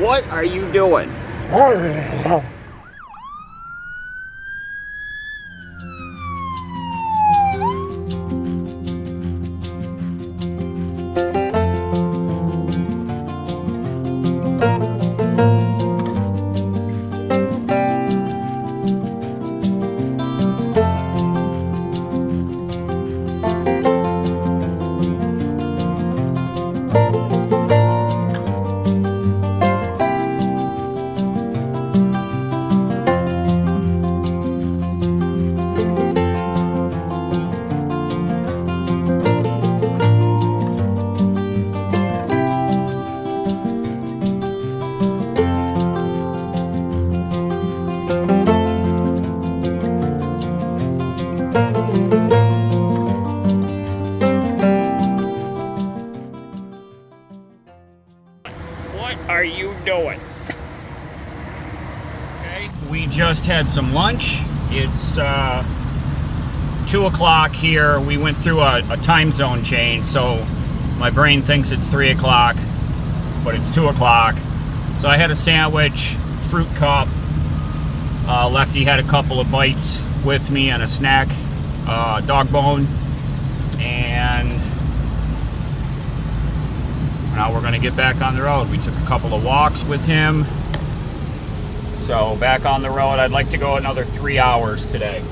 What are you doing? What are you doing? Okay, we just had some lunch. It's 2 o'clock here. We went through a time zone change, so my brain thinks it's 3 o'clock, but it's 2 o'clock. So I had a sandwich, fruit cup. Lefty had a couple of bites with me and a snack, dog bone, and now we're going to get back on the road. We took a couple of walks with him. So back on the road. I'd like to go another 3 hours today.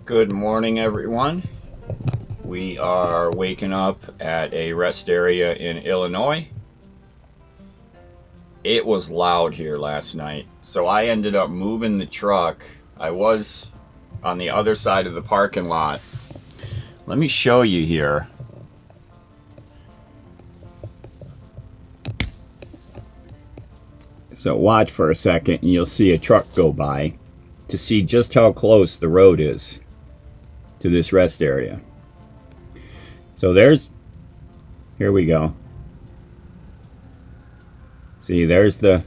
Good morning, everyone. We are waking up at a rest area in Illinois. It was loud here last night, so I ended up moving the truck. I was on the other side of the parking lot. Let me show you here. So watch for a second and you'll see a truck go by to see just how close the road is to this rest area. So here we go. See, that's the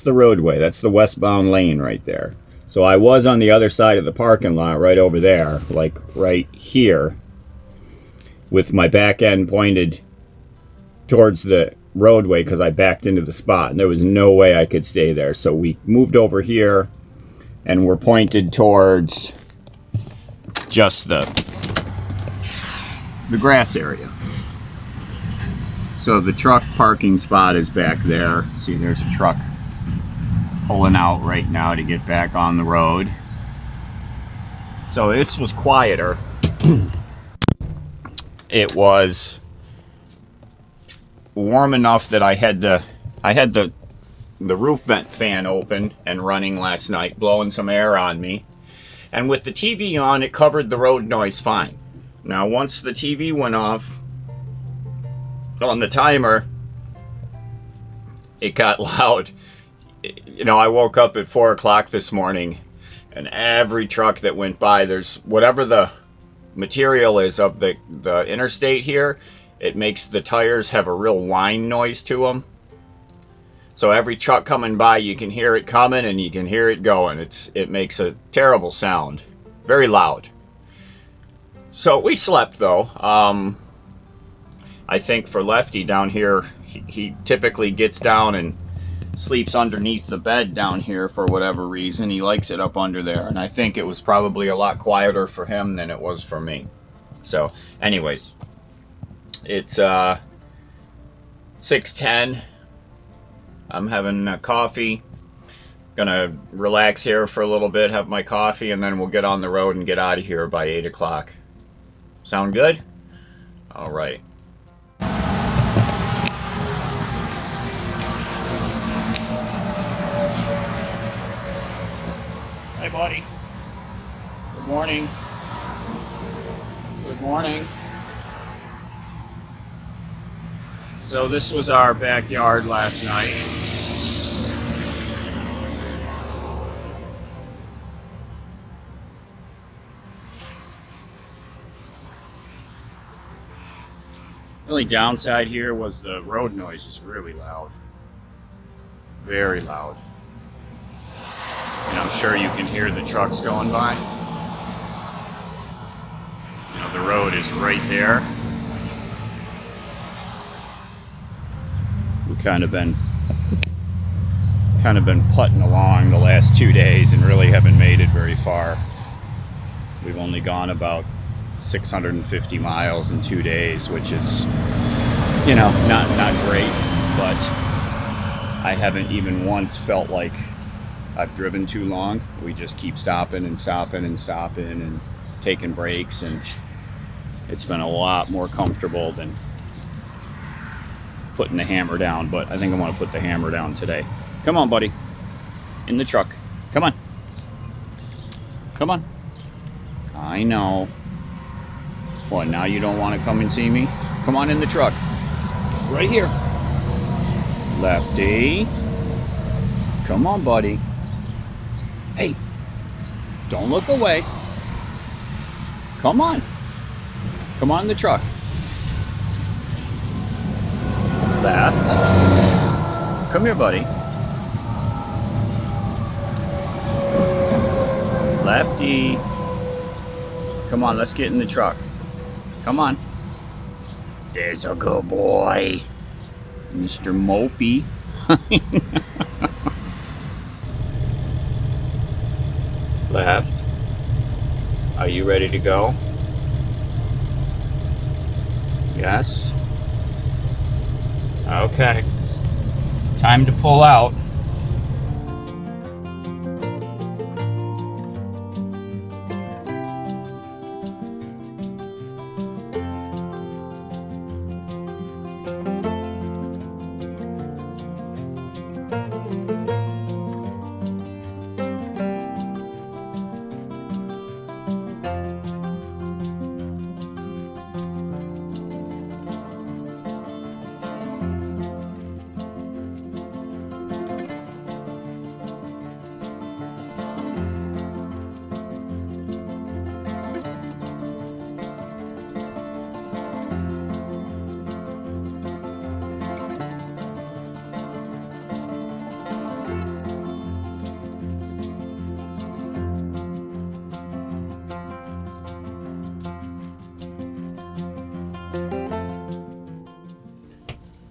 roadway. That's the westbound lane right there. So I was on the other side of the parking lot, right over there, like right here, with my back end pointed towards the roadway because I backed into the spot and there was no way I could stay there. So we moved over here and we're pointed towards just the grass area. So the truck parking spot is back there. See, there's a truck pulling out right now to get back on the road. So this was quieter. It was warm enough that I had the roof vent fan open and running last night, blowing some air on me. And with the TV on, it covered the road noise fine. Now, once the TV went off on the timer, it got loud. You know, I woke up at 4 o'clock this morning, and every truck that went by, there's whatever the material is of the interstate here, it makes the tires have a real whine noise to them. So every truck coming by, you can hear it coming and you can hear it going. It makes a terrible sound. Very loud. So we slept though. I think for Lefty down here, he typically gets down and sleeps underneath the bed down here for whatever reason. He likes it up under there. And I think it was probably a lot quieter for him than it was for me. So anyways, it's 6:10. I'm having a coffee. Gonna relax here for a little bit, have my coffee, and then we'll get on the road and get out of here by 8 o'clock. Sound good? All right. Hey, buddy. Good morning. Good morning. So this was our backyard last night. The only downside here was the road noise is really loud. Very loud. And I'm sure you can hear the trucks going by. You know, the road is right there. We've kind of been putting along the last 2 days and really haven't made it very far. We've only gone about 650 miles in 2 days, which is, you know, not great, but I haven't even once felt like I've driven too long. We just keep stopping and stopping and stopping and taking breaks, and it's been a lot more comfortable than putting the hammer down. But I think I want to put the hammer down today. Come on, buddy. In the truck. Come on. Come on. I know. What, now you don't want to come and see me? Come on in the truck. Right here. Lefty. Come on, buddy. Hey. Don't look away. Come on. Come on in the truck. Left. Come here, buddy. Lefty. Come on, let's get in the truck. Come on. There's a good boy. Mr. Mopey. Left. Are you ready to go? Yes. Okay. Time to pull out.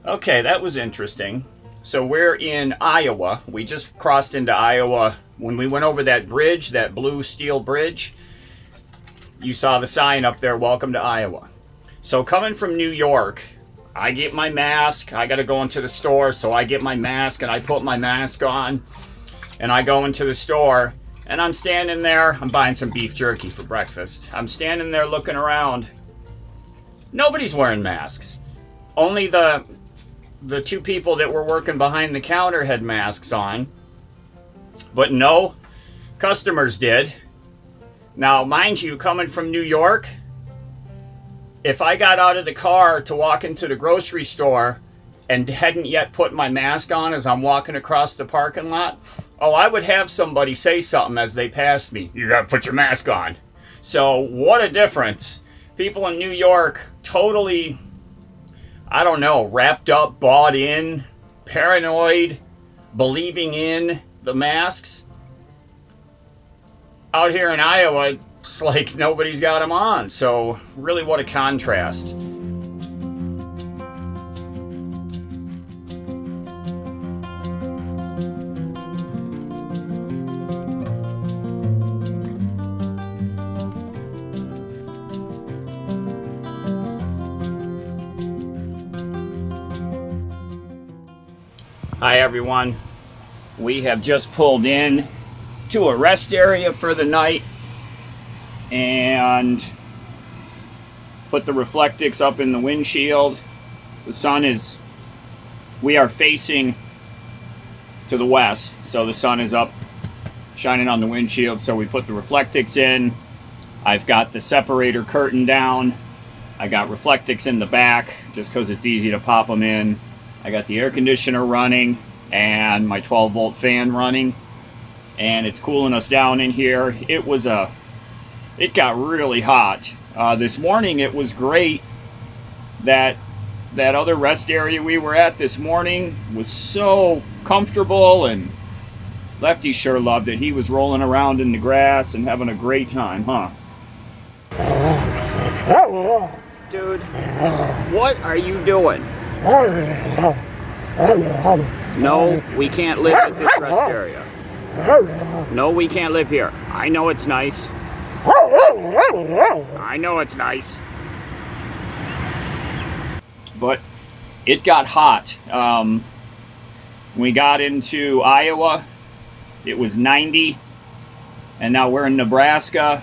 Okay, that was interesting. So we're in Iowa. We just crossed into Iowa. When we went over that bridge, that blue steel bridge, you saw the sign up there, welcome to Iowa. So coming from New York, I get my mask. I got to go into the store, so I get my mask and I put my mask on and I go into the store and I'm standing there. I'm buying some beef jerky for breakfast. I'm standing there looking around. Nobody's wearing masks. Only the two people that were working behind the counter had masks on, but no customers did. Now, mind you, coming from New York, if I got out of the car to walk into the grocery store and hadn't yet put my mask on as I'm walking across the parking lot, oh, I would have somebody say something as they passed me. You gotta put your mask on. So what a difference. People in New York totally, I don't know, wrapped up, bought in, paranoid, believing in the masks. Out here in Iowa, it's like nobody's got them on. So really, what a contrast. Hi everyone, we have just pulled in to a rest area for the night and put the Reflectix up in the windshield. The sun is, we are facing to the west, so the sun is up shining on the windshield, so we put the Reflectix in. I've got the separator curtain down. I got Reflectix in the back just because it's easy to pop them in. I got the air conditioner running and my 12-volt fan running, and it's cooling us down in here. It got really hot. This morning it was great. That other rest area we were at this morning was so comfortable, and Lefty sure loved it. He was rolling around in the grass and having a great time, huh? Dude, what are you doing? No, we can't live at this rest area. No, we can't live here. I know it's nice. I know it's nice. But it got hot. When we got into Iowa, it was 90. And now we're in Nebraska.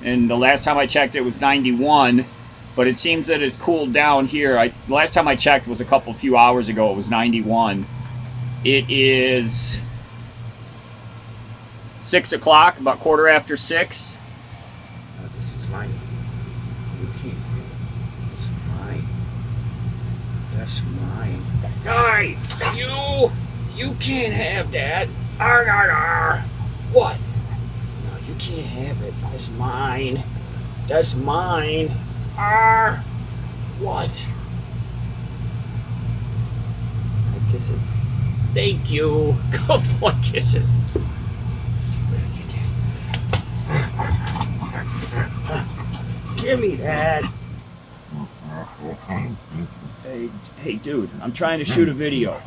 And the last time I checked, it was 91. But it seems that it's cooled down here. The last time I checked was a few hours ago. It was 91. It is 6 o'clock, about 6:15. This is mine. You can't. This is mine. That's mine. Hey, you can't have that. Arr, arr, arr. What? No, you can't have it. That's mine. That's mine. Arr. What? Kisses. Thank you. Couple of kisses. Give me that. Hey, dude, I'm trying to shoot a video.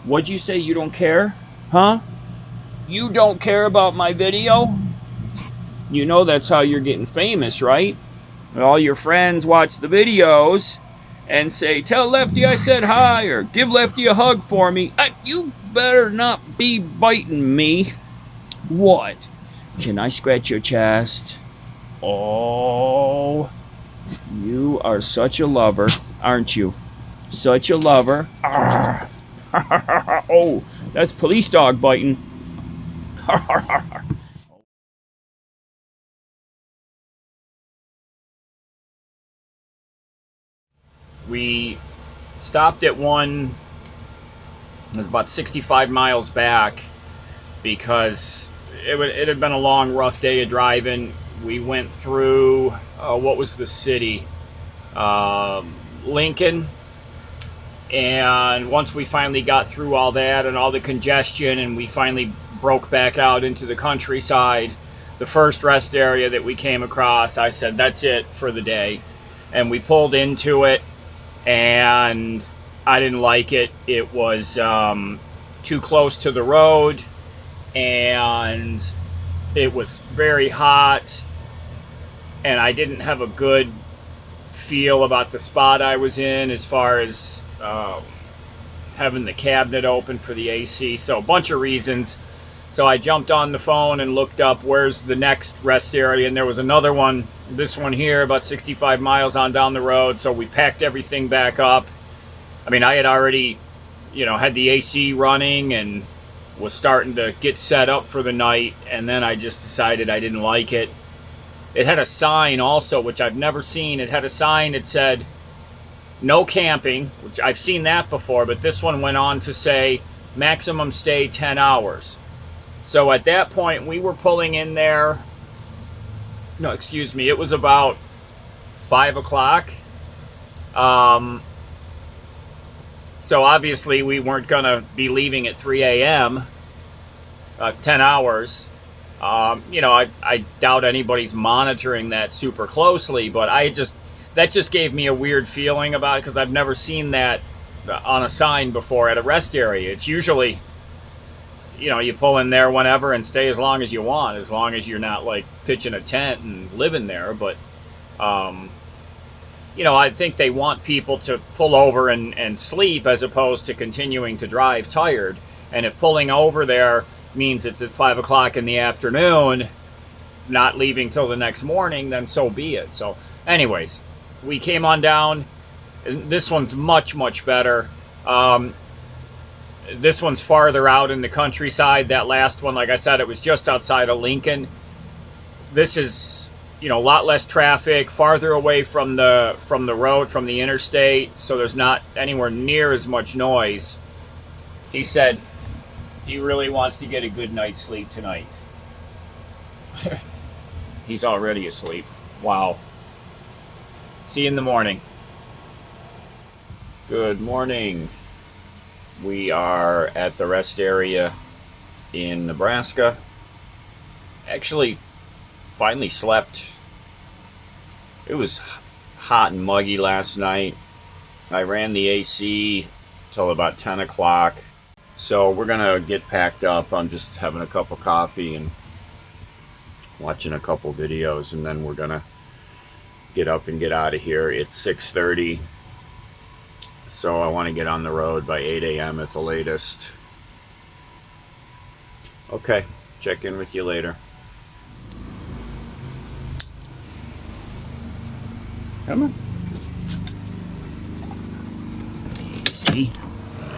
What'd you say? You don't care? Huh? You don't care about my video? You know that's how you're getting famous, right? All your friends watch the videos and say, tell Lefty I said hi, or give Lefty a hug for me. You better not be biting me. What? Can I scratch your chest? Oh, you are such a lover, aren't you? Such a lover. Oh, that's police dog biting. We stopped at one, it was about 65 miles back, because it had been a long, rough day of driving. We went through, what was the city? Lincoln. And once we finally got through all that and all the congestion, and we finally broke back out into the countryside, the first rest area that we came across, I said, that's it for the day. And we pulled into it, and I didn't like it. It was too close to the road, and it was very hot, and I didn't have a good feel about the spot I was in as far as having the cabinet open for the AC. So a bunch of reasons. So I jumped on the phone and looked up where's the next rest area, and there was another one, this one here, about 65 miles on down the road. So we packed everything back up. I mean, I had already, had the AC running and was starting to get set up for the night, and then I just decided I didn't like it. It had a sign also, which I've never seen. It had a sign that said, no camping, which I've seen that before, but this one went on to say, maximum stay 10 hours. So at that point, we were pulling in there, no, excuse me, it was about 5 o'clock. So obviously we weren't going to be leaving at 3 a.m., 10 hours. I doubt anybody's monitoring that super closely, but that just gave me a weird feeling about it, because I've never seen that on a sign before at a rest area. It's usually, you pull in there whenever and stay as long as you want, as long as you're not like pitching a tent and living there. But, I think they want people to pull over and sleep as opposed to continuing to drive tired. And if pulling over there means it's at 5 o'clock in the afternoon, not leaving till the next morning, then so be it. So anyways, we came on down. This one's much, much better. This one's farther out in the countryside. That last one, like I said, it was just outside of Lincoln. This is you know, a lot less traffic, farther away from the road, from the interstate, so there's not anywhere near as much noise. He said he really wants to get a good night's sleep tonight. He's already asleep. Wow. See you in the morning. Good morning. We are at the rest area in Nebraska. Actually, finally slept. It was hot and muggy last night. I ran the AC till about 10 o'clock. So we're gonna get packed up. I'm just having a cup of coffee and watching a couple videos, and then we're gonna get up and get out of here. It's 6:30, so I want to get on the road by 8 a.m. at the latest. Okay, check in with you later. Come on. Easy,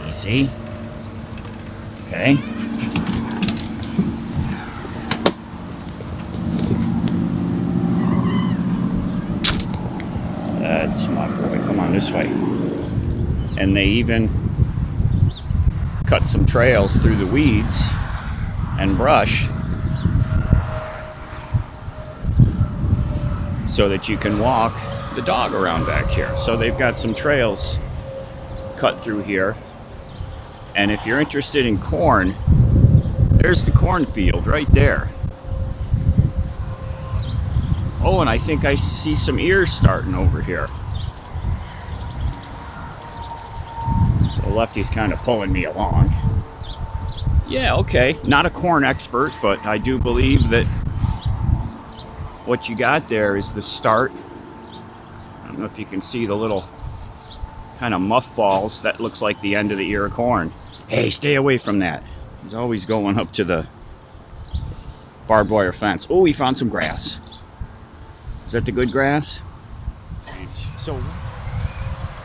easy. Okay. That's my boy. Come on this way. And they even cut some trails through the weeds and brush so that you can walk the dog around back here. So they've got some trails cut through here. And if you're interested in corn, there's the cornfield right there. Oh, and I think I see some ears starting over here. So Lefty's kind of pulling me along. Yeah, okay. Not a corn expert, but I do believe that what you got there is the start. I don't know if you can see the little kind of muff balls. That looks like the end of the ear of corn. Hey, stay away from that. He's always going up to the barbed wire fence. Oh, he found some grass. Is that the good grass?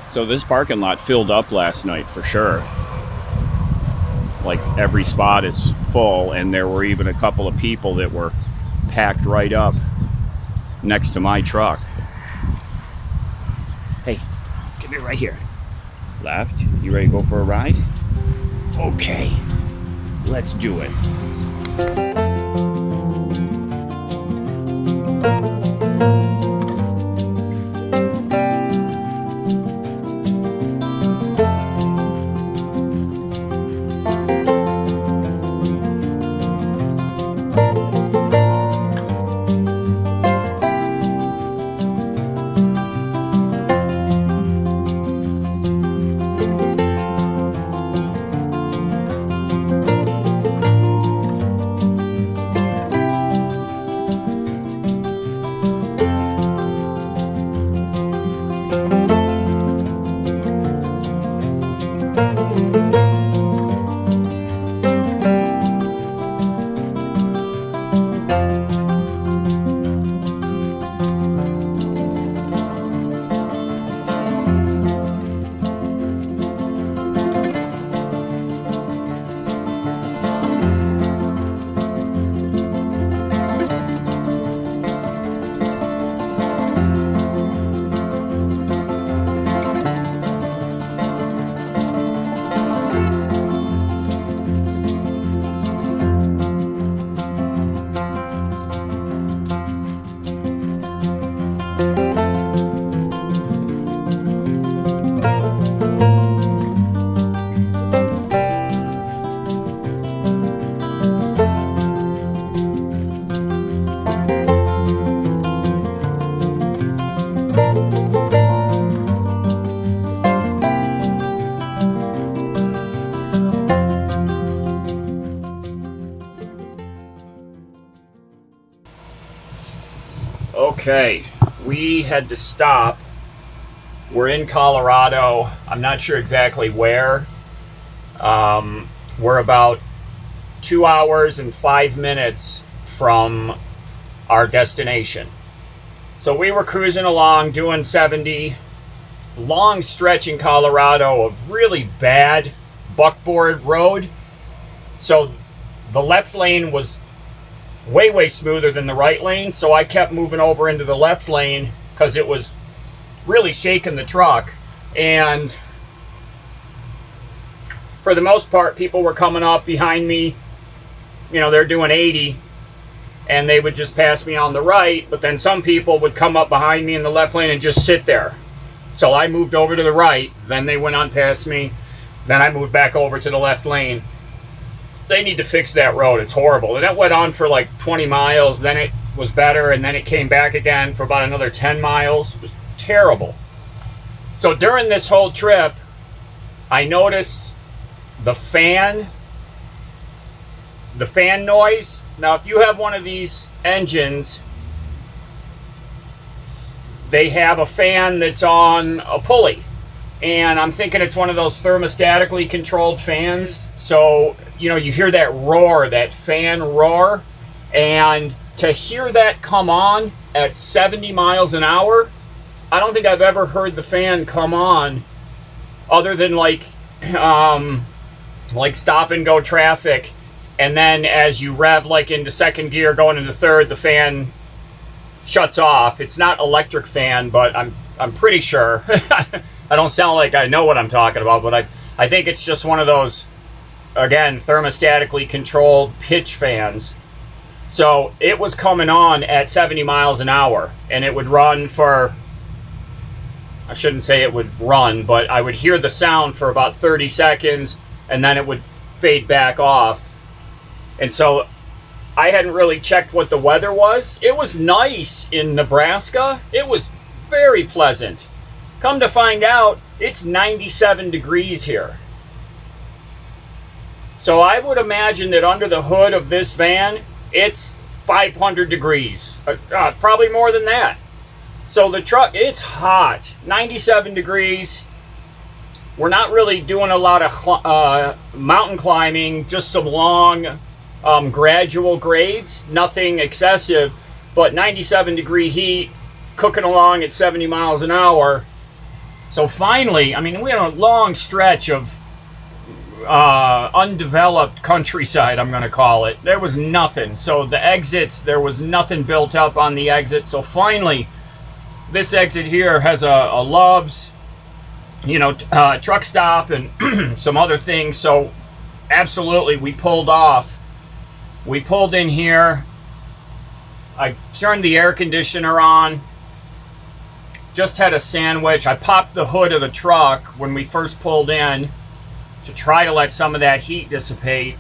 So this parking lot filled up last night for sure. Like every spot is full, and there were even a couple of people that were packed right up next to my truck. Hey, come here right here. Left, you ready to go for a ride? Okay, let's do it. Okay, we had to stop. We're in Colorado. I'm not sure exactly where. We're about 2 hours and 5 minutes from our destination. So we were cruising along doing 70. Long stretch in Colorado of really bad buckboard road. So the left lane was way, way smoother than the right lane. So I kept moving over into the left lane because it was really shaking the truck. And for the most part, people were coming up behind me. You know, they're doing 80 and they would just pass me on the right. But then some people would come up behind me in the left lane and just sit there. So I moved over to the right. Then they went on past me. Then I moved back over to the left lane. They need to fix that road. It's horrible. And that went on for like 20 miles. Then it was better. And then it came back again for about another 10 miles. It was terrible. So during this whole trip, I noticed the fan noise. Now, if you have one of these engines, they have a fan that's on a pulley. And I'm thinking it's one of those thermostatically controlled fans. So, you know, you hear that roar, that fan roar. And to hear that come on at 70 miles an hour, I don't think I've ever heard the fan come on other than like stop and go traffic. And then as you rev like into second gear, going into third, the fan shuts off. It's not electric fan, but I'm pretty sure. I don't sound like I know what I'm talking about, but I think it's just one of those, again, thermostatically controlled pitch fans. So it was coming on at 70 miles an hour, and it would run for, I shouldn't say it would run, but I would hear the sound for about 30 seconds, and then it would fade back off. And so I hadn't really checked what the weather was. It was nice in Nebraska. It was very pleasant. Come to find out, it's 97 degrees here. So I would imagine that under the hood of this van, it's 500 degrees. Probably more than that. So the truck, it's hot. 97 degrees. We're not really doing a lot of mountain climbing, just some long gradual grades, nothing excessive, but 97 degree heat, cooking along at 70 miles an hour. So finally, I mean, we had a long stretch of undeveloped countryside, I'm going to call it. There was nothing. So the exits, there was nothing built up on the exit. So finally, this exit here has a Love's, you know, truck stop and some other things. So absolutely, we pulled off. We pulled in here. I turned the air conditioner on. Just had a sandwich. I popped the hood of the truck when we first pulled in to try to let some of that heat dissipate.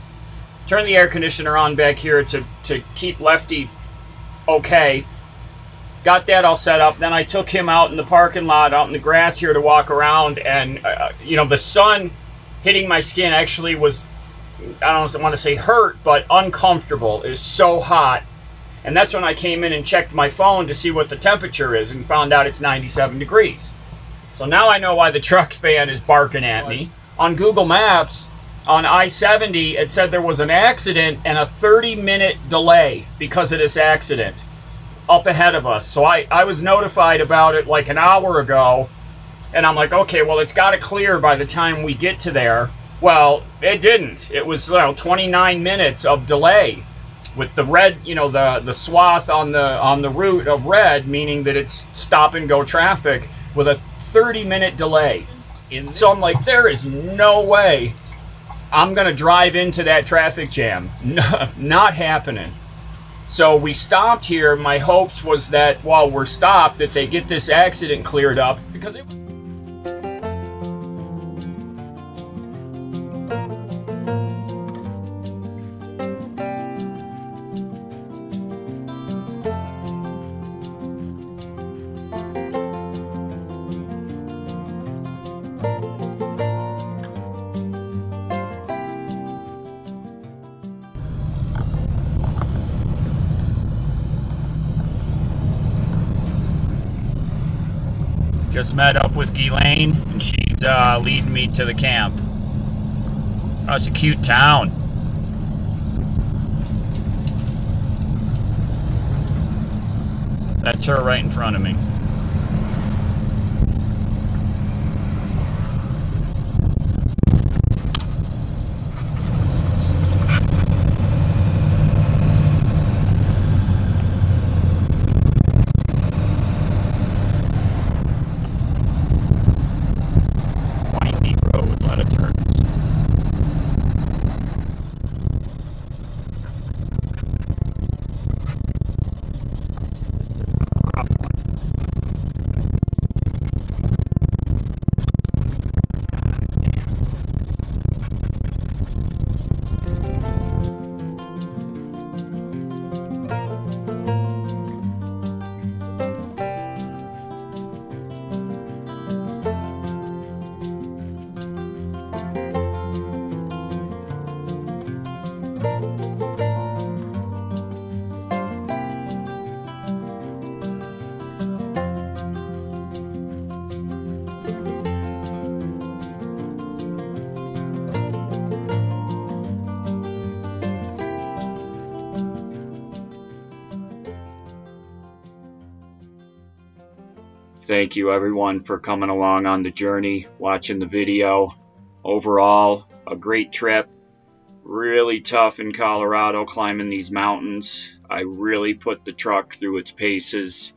Turned the air conditioner on back here to keep Lefty okay. Got that all set up. Then I took him out in the parking lot, out in the grass here to walk around. And, you know, the sun hitting my skin actually was, I don't want to say hurt, but uncomfortable. It was so hot. And that's when I came in and checked my phone to see what the temperature is and found out it's 97 degrees. So now I know why the truck fan is barking at me. On Google Maps, on I-70, it said there was an accident and a 30-minute delay because of this accident up ahead of us. So I was notified about it like an hour ago, and I'm like, okay, well, it's got to clear by the time we get to there. Well, it didn't. It was 29 minutes of delay with the red, you know, the swath on the route of red, meaning that it's stop and go traffic with a 30-minute delay. So I'm like, there is no way I'm going to drive into that traffic jam. No, not happening. So we stopped here. My hopes was that while we're stopped, that they get this accident cleared up, because it just met up with Ghislaine, and she's leading me to the camp. Oh, it's a cute town. That's her right in front of me. thank you everyone for coming along on the journey, watching the video. Overall, a great trip. Really tough in Colorado climbing these mountains. I really put the truck through its paces.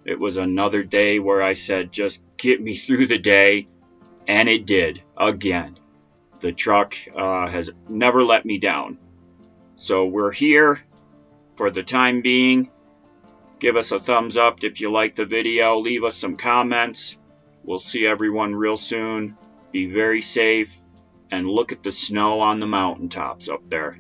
It was another day where I said, just get me through the day. And it did, again. The truck has never let me down. So we're here for the time being. Give us a thumbs up if you like the video. Leave us some comments. We'll see everyone real soon. Be very safe. And look at the snow on the mountaintops up there.